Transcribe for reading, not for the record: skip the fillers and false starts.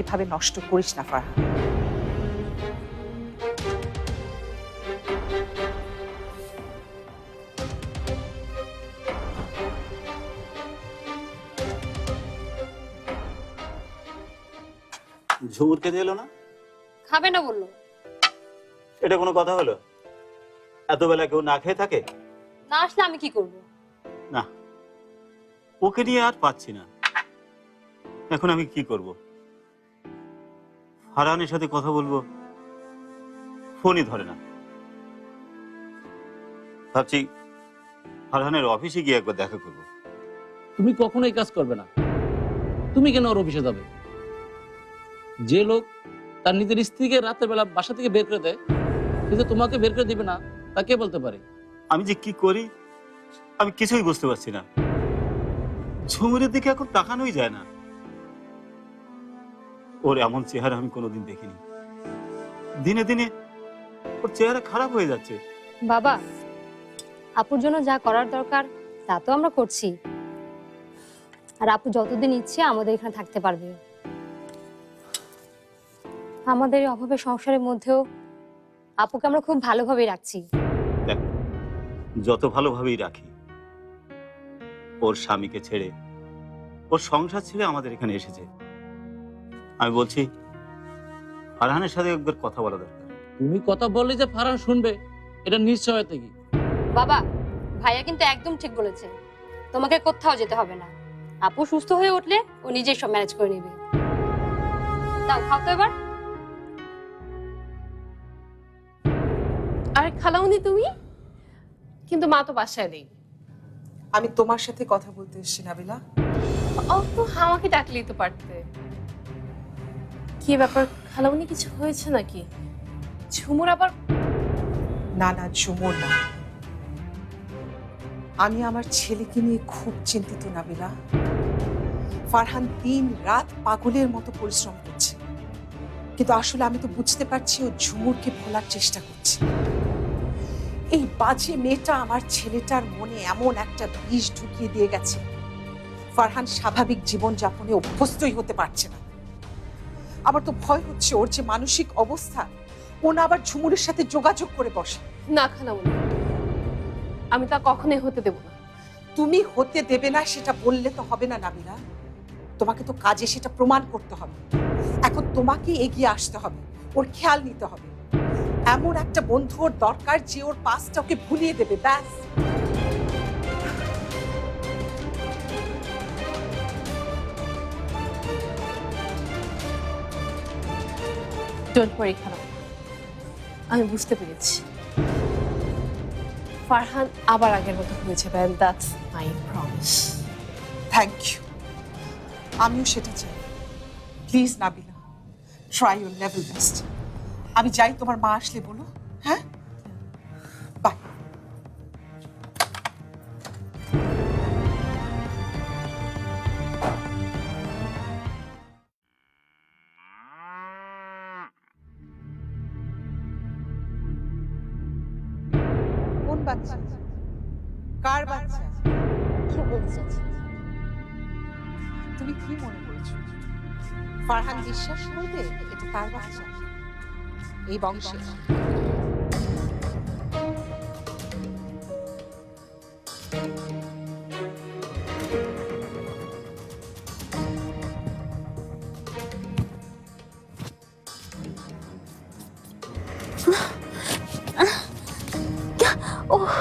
এভাবে নষ্ট করিস না ফারহান। ঝুমুর খেতে এলো না? খাবে না বললো। এটা কোনো কথা হলো? এত বেলা কেউ না খেয়ে থাকে? না আসলে আমি কি করব? না, ওকে নিয়ে আর পাচ্ছি না। এখন আমি কি করব? ফারহানের সাথে কথা বলবো, ফোনই ধরে না। ভাবছি ফারহানের অফিসে গিয়ে একবার দেখা করবো। তুমি কখনো এই কাজ করবে না। তুমি কেন ওর অফিসে যাবে? যে লোক তার নিজের স্ত্রীকে রাতের বেলা বাসা থেকে বের করে দেয়, কিন্তু তোমাকে বের করে দিবে না, তা কে বলতে পারে? আমি যে কি করি আমি কিছুই বুঝতে পারছি না। ঝুমুরের দিকে এখন তাকানোই যায় না। ওর এমন চেহারা আমি কোনোদিন দেখিনি। দিনে দিনে ওর চেহারা খারাপ হয়ে যাচ্ছে। বাবা, আপুর জন্য যা করার দরকার তা তো আমরা করছি। আর আপু যতদিন ইচ্ছে আমাদের এখানে থাকতে পারবে। আমাদের এই অভাবের সংসারের মধ্যেও আপুকে আমরা খুব ভালোভাবে রাখছি। দেখ, যত ভালোভাবেই রাখি, ওর স্বামীকে ছেড়ে, ওর সংসার ছেড়ে আমাদের এখানে এসেছে। আমি বলছি ফারহানের সাথে একবার কথা বলা দরকার। তুমি কথা বললে যে ফারহান শুনবে, এটা নিশ্চয়তা কি? বাবা, ভাইয়া কিন্তু একদম ঠিক বলেছে। তোমাকে কোথাও যেতে হবে না। আপু সুস্থ হয়ে উঠলে ও নিজেই সব ম্যানেজ করে নেবে। দাও, খাও তো এবার। আরে খালামুনি, তুমি কিন্তু মা তো বাসায় নেই। আমি তোমার সাথে কথা বলতে এসেছি নাবিলা। ও তো আমাকে ডাকলেই তো পারতে। কি ব্যাপার খালামুনি, কিছু হয়েছে নাকি? ঝুমুর আবার? না না, ঝুমুর না, আমি আমার ছেলেকে নিয়ে খুব চিন্তিত নাবিলা। ফারহান দিন রাত পাগলের মতো পরিশ্রম করছে, কিন্তু আসলে আমি তো বুঝতে পারছি ও ঝুমুরকে ভোলার চেষ্টা করছে। এই বাজে মেয়েটা আমার ছেলেটার মনে এমন একটা বিষ ঢুকিয়ে দিয়ে গেছে, ফারহান স্বাভাবিক জীবন যাপনে অভ্যস্তই হতে পারছে না। আমার তো ভয় হচ্ছে ওর যে মানসিক অবস্থা, ও না আবার ঝুমুরের সাথে যোগাযোগ করে বসে। না খালামুনি, আমি তা কখনোই হতে দেব না। তুমি হতে দেবে না সেটা বললে তো হবে না নাবিলা, তোমাকে তো কাজে সেটা প্রমাণ করতে হবে। এখন তোমাকে এগিয়ে আসতে হবে, ওর খেয়াল নিতে হবে। এমন একটা বন্ধু ওর দরকার যে ওর পাসটা ওকে ভুলিয়ে দেবে, ব্যাস। ডোন্ট ওয়ারি খালামুনি, আমি বুঝতে পেরেছি। ফারহান আবার আগের মতো হয়ে যাবে, and that's my promise. Thank you, আমিও সেটা চাই। Please Nabila, try your level best. আমি যাই, তোমার মা আসলে বলো। হ্যাঁ, বাই। কোন বাচ্চা? কার বাচ্চা? কি বলতে চাচ্ছি? তুমি কি মনে করেছো ফারহান বিশ্বাস করবে এটা তার বাচ্চা? এই বংশে ওহ